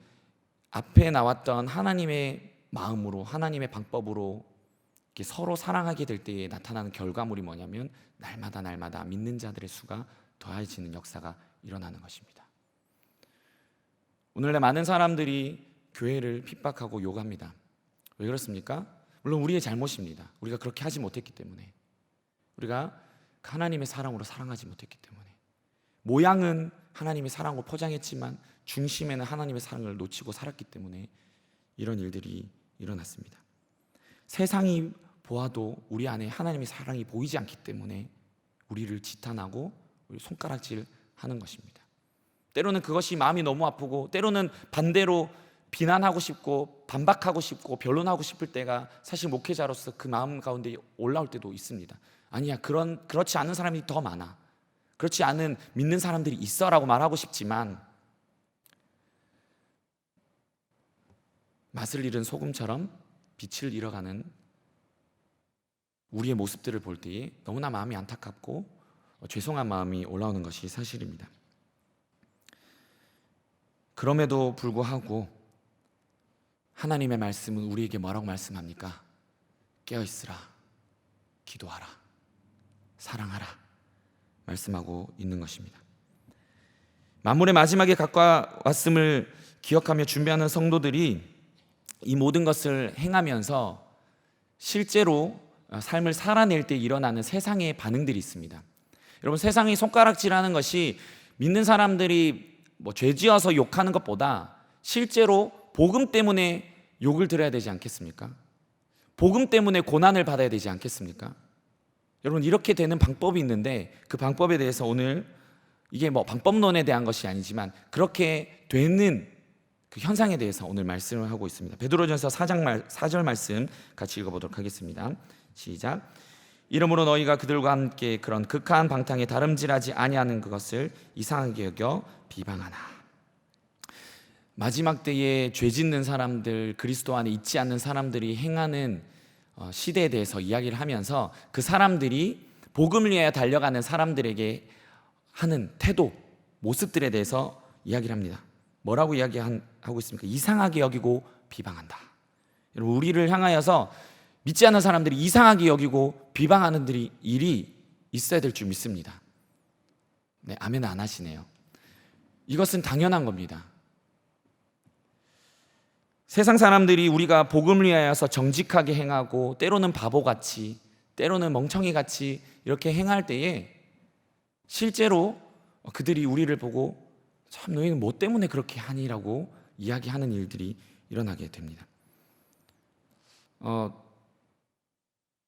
앞에 나왔던 하나님의 마음으로, 하나님의 방법으로 이렇게 서로 사랑하게 될 때에 나타나는 결과물이 뭐냐면 날마다 믿는 자들의 수가 더해지는 역사가 일어나는 것입니다. 오늘날 많은 사람들이 교회를 핍박하고 욕합니다. 왜 그렇습니까? 물론 우리의 잘못입니다. 우리가 그렇게 하지 못했기 때문에, 우리가 하나님의 사랑으로 사랑하지 못했기 때문에, 모양은 하나님의 사랑으로 포장했지만 중심에는 하나님의 사랑을 놓치고 살았기 때문에 이런 일들이 일어났습니다. 세상이 보아도 우리 안에 하나님의 사랑이 보이지 않기 때문에 우리를 지탄하고 우리 손가락질 하는 것입니다. 때로는 그것이 마음이 너무 아프고, 때로는 반대로 비난하고 싶고 반박하고 싶고 변론하고 싶을 때가 사실 목회자로서 그 마음 가운데 올라올 때도 있습니다. 아니야, 그렇지 않은 사람이 더 많아, 그렇지 않은 믿는 사람들이 있어라고 말하고 싶지만, 맛을 잃은 소금처럼 빛을 잃어가는 우리의 모습들을 볼 때에 너무나 마음이 안타깝고 죄송한 마음이 올라오는 것이 사실입니다. 그럼에도 불구하고 하나님의 말씀은 우리에게 뭐라고 말씀합니까? 깨어있으라, 기도하라, 사랑하라 말씀하고 있는 것입니다. 만물의 마지막에 가까웠음을 기억하며 준비하는 성도들이 이 모든 것을 행하면서 실제로 삶을 살아낼 때 일어나는 세상의 반응들이 있습니다. 여러분, 세상이 손가락질하는 것이 믿는 사람들이 죄지어서 욕하는 것보다 실제로 복음 때문에 욕을 들어야 되지 않겠습니까? 복음 때문에 고난을 받아야 되지 않겠습니까? 여러분, 이렇게 되는 방법이 있는데 그 방법에 대해서 오늘, 이게 방법론에 대한 것이 아니지만 그렇게 되는 그 현상에 대해서 오늘 말씀을 하고 있습니다. 베드로전서 4장 4절 말씀 같이 읽어보도록 하겠습니다. 시작. 이러므로 너희가 그들과 함께 그런 극한 방탕에 다름질하지 아니하는 그것을 이상하게 여겨 비방하나. 마지막 때에 죄 짓는 사람들, 그리스도 안에 있지 않는 사람들이 행하는 시대에 대해서 이야기를 하면서 그 사람들이 복음을 위하여 달려가는 사람들에게 하는 태도, 모습들에 대해서 이야기를 합니다. 뭐라고 이야기하고 있습니까? 이상하게 여기고 비방한다. 여러분, 우리를 향하여서 믿지 않는 사람들이 이상하게 여기고 비방하는 일이 있어야 될 줄 믿습니다. 네, 아멘 안 하시네요. 이것은 당연한 겁니다. 세상 사람들이 우리가 복음을 위하여서 정직하게 행하고 때로는 바보같이, 때로는 멍청이같이 이렇게 행할 때에 실제로 그들이 우리를 보고 참 너희는 뭐 때문에 그렇게 하니라고 이야기하는 일들이 일어나게 됩니다.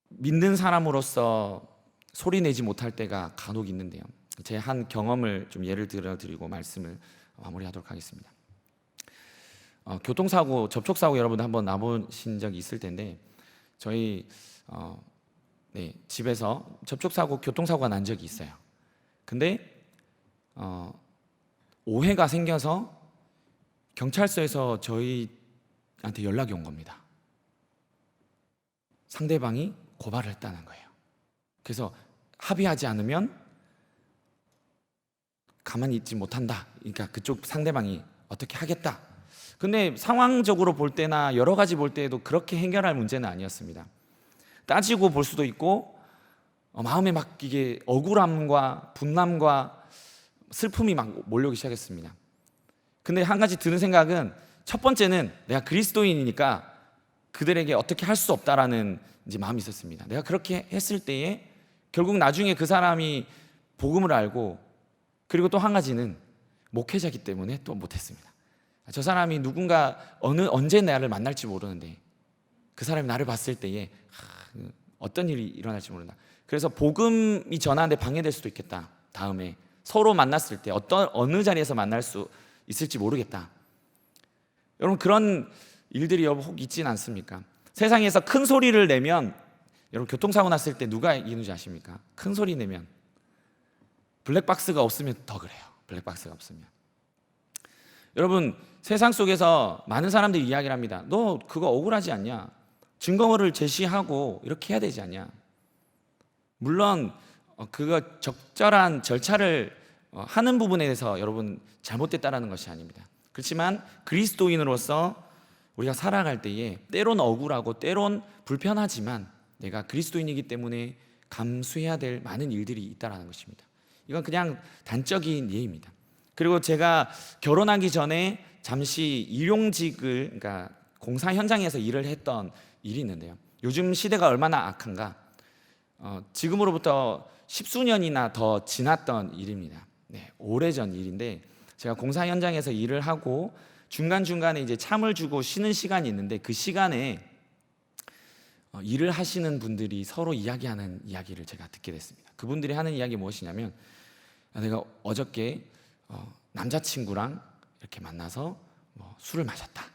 믿는 사람으로서 소리 내지 못할 때가 간혹 있는데요. 제 한 경험을 좀 예를 들어드리고 말씀을 마무리하도록 하겠습니다. 교통사고, 접촉사고 여러분 한번 나보신 적이 있을 텐데 저희 집에서 접촉사고, 교통사고가 난 적이 있어요. 근데 오해가 생겨서 경찰서에서 저희한테 연락이 온 겁니다. 상대방이 고발을 했다는 거예요. 그래서 합의하지 않으면 가만히 있지 못한다. 그러니까 그쪽 상대방이 어떻게 하겠다. 근데 상황적으로 볼 때나 여러 가지 볼 때에도 그렇게 해결할 문제는 아니었습니다. 따지고 볼 수도 있고 마음에 막 이게 억울함과 분남과 슬픔이 막 몰려오기 시작했습니다. 근데 한 가지 드는 생각은 첫 번째는 내가 그리스도인이니까 그들에게 어떻게 할 수 없다라는 이제 마음이 있었습니다. 내가 그렇게 했을 때에 결국 나중에 그 사람이 복음을 알고, 그리고 또 한 가지는 목회자이기 때문에 또 못했습니다. 저 사람이 누군가 언제 나를 만날지 모르는데 그 사람이 나를 봤을 때에 어떤 일이 일어날지 모른다. 그래서 복음이 전하는데 방해될 수도 있겠다. 다음에 서로 만났을 때 어느 자리에서 만날 수 있을지 모르겠다. 여러분, 그런 일들이 혹 있지는 않습니까? 세상에서 큰 소리를 내면, 여러분 교통사고 났을 때 누가 이기는지 아십니까? 큰 소리 내면. 블랙박스가 없으면 더 그래요. 블랙박스가 없으면. 여러분, 세상 속에서 많은 사람들이 이야기를 합니다. 너 그거 억울하지 않냐? 증거를 제시하고 이렇게 해야 되지 않냐? 물론 그거 적절한 절차를 하는 부분에 대해서 여러분 잘못됐다라는 것이 아닙니다. 그렇지만 그리스도인으로서 우리가 살아갈 때에 때론 억울하고 때론 불편하지만 내가 그리스도인이기 때문에 감수해야 될 많은 일들이 있다는 것입니다. 이건 그냥 단적인 예입니다. 그리고 제가 결혼하기 전에 잠시 일용직을, 그러니까 공사 현장에서 일을 했던 일이 있는데요. 요즘 시대가 얼마나 악한가. 지금으로부터 십수년이나 더 지났던 일입니다. 네, 오래전 일인데 제가 공사 현장에서 일을 하고 중간중간에 이제 참을 주고 쉬는 시간이 있는데 그 시간에 일을 하시는 분들이 서로 이야기하는 이야기를 제가 듣게 됐습니다. 그분들이 하는 이야기 무엇이냐면, 내가 어저께 남자친구랑 이렇게 만나서 술을 마셨다.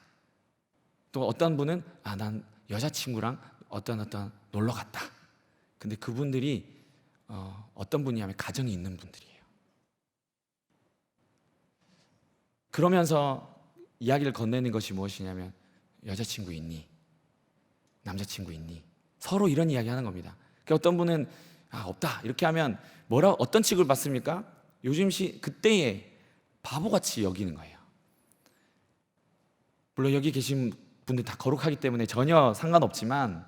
또 어떤 분은 난 여자친구랑 어떤 놀러 갔다. 근데 그분들이 어떤 분이냐면 가정이 있는 분들이에요. 그러면서 이야기를 건네는 것이 무엇이냐면, 여자친구 있니? 남자친구 있니? 서로 이런 이야기 하는 겁니다. 그러니까 어떤 분은 없다 이렇게 하면 어떤 취급을 받습니까? 요즘 그때에 바보같이 여기는 거예요. 물론 여기 계신 분들 다 거룩하기 때문에 전혀 상관없지만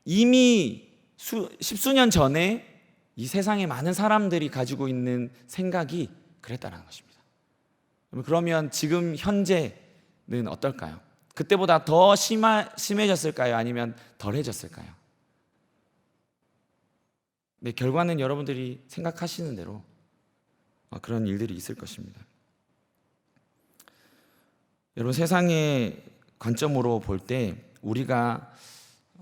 이미 십수년 전에 이 세상에 많은 사람들이 가지고 있는 생각이 그랬다는 것입니다. 그러면 지금 현재는 어떨까요? 그때보다 더 심해졌을까요? 아니면 덜해졌을까요? 네, 결과는 여러분들이 생각하시는 대로 그런 일들이 있을 것입니다. 여러분, 세상의 관점으로 볼 때 우리가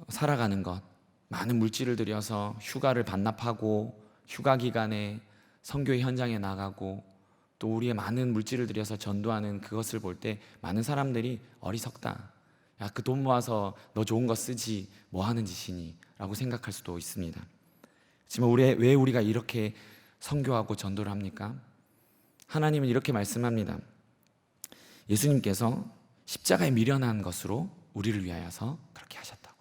살아가는 것, 많은 물질을 들여서 휴가를 반납하고 휴가 기간에 선교의 현장에 나가고 또 우리의 많은 물질을 들여서 전도하는 그것을 볼 때 많은 사람들이 어리석다. 야, 그 돈 모아서 너 좋은 거 쓰지 뭐 하는 짓이니? 라고 생각할 수도 있습니다. 하지만 왜 우리가 이렇게 선교하고 전도를 합니까? 하나님은 이렇게 말씀합니다. 예수님께서 십자가에 미련한 것으로 우리를 위하여서 그렇게 하셨다고.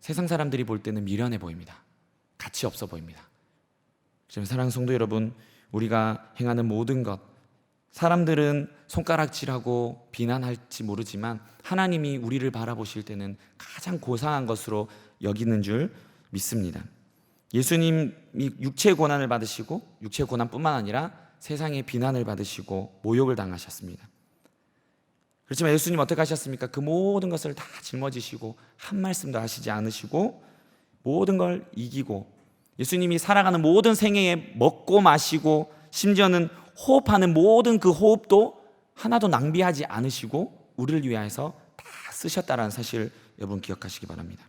세상 사람들이 볼 때는 미련해 보입니다. 가치 없어 보입니다. 사랑하는 성도 여러분, 우리가 행하는 모든 것, 사람들은 손가락질하고 비난할지 모르지만 하나님이 우리를 바라보실 때는 가장 고상한 것으로 여기는 줄 믿습니다. 예수님이 육체의 고난을 받으시고 육체의 고난뿐만 아니라 세상의 비난을 받으시고 모욕을 당하셨습니다. 그렇지만 예수님 어떻게 하셨습니까? 그 모든 것을 다 짊어지시고 한 말씀도 하시지 않으시고 모든 걸 이기고, 예수님이 살아가는 모든 생애에 먹고 마시고 심지어는 호흡하는 모든 그 호흡도 하나도 낭비하지 않으시고 우리를 위하여서 다 쓰셨다는 사실 여러분 기억하시기 바랍니다.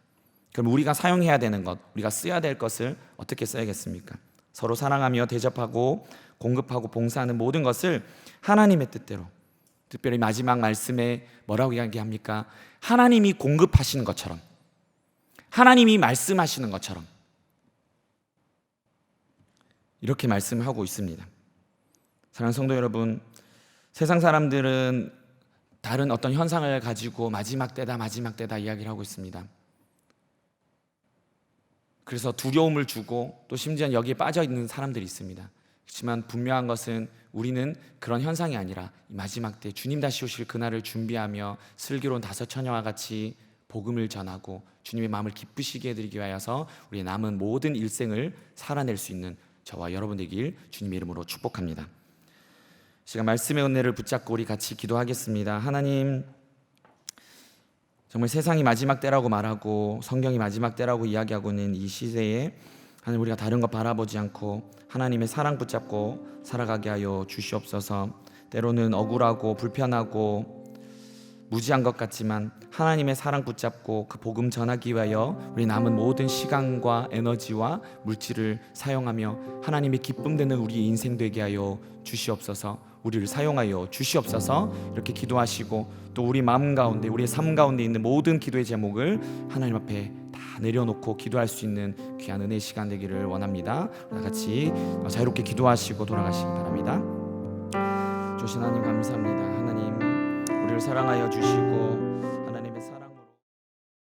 그럼 우리가 사용해야 되는 것, 우리가 써야 될 것을 어떻게 써야겠습니까? 서로 사랑하며 대접하고 공급하고 봉사하는 모든 것을 하나님의 뜻대로, 특별히 마지막 말씀에 뭐라고 이야기합니까? 하나님이 공급하시는 것처럼, 하나님이 말씀하시는 것처럼 이렇게 말씀하고 있습니다. 사랑하는 성도 여러분, 세상 사람들은 다른 어떤 현상을 가지고 마지막 때다 이야기를 하고 있습니다. 그래서 두려움을 주고 또 심지어 여기에 빠져 있는 사람들이 있습니다. 그렇지만 분명한 것은 우리는 그런 현상이 아니라 마지막 때 주님 다시 오실 그날을 준비하며 슬기로운 다섯 처녀와 같이 복음을 전하고 주님의 마음을 기쁘시게 해드리기 위하여서 우리의 남은 모든 일생을 살아낼 수 있는 저와 여러분 되길 주님의 이름으로 축복합니다. 시간 말씀의 은혜를 붙잡고 우리 같이 기도하겠습니다. 하나님, 정말 세상이 마지막 때라고 말하고 성경이 마지막 때라고 이야기하고 있는 이 시대에 하나님, 우리가 다른 것 바라보지 않고 하나님의 사랑 붙잡고 살아가게 하여 주시옵소서. 때로는 억울하고 불편하고 무지한 것 같지만 하나님의 사랑 붙잡고 그 복음 전하기 위하여 우리 남은 모든 시간과 에너지와 물질을 사용하며 하나님의 기쁨 되는 우리의 인생 되게 하여 주시옵소서. 우리를 사용하여 주시옵소서. 이렇게 기도하시고 또 우리 마음 가운데, 우리의 삶 가운데 있는 모든 기도의 제목을 하나님 앞에 다 내려놓고 기도할 수 있는 귀한 은혜의 시간 되기를 원합니다. 우리 같이 자유롭게 기도하시고 돌아가시기 바랍니다. 주신 하나님 감사합니다. 하나님, 우리를 사랑하여 주시고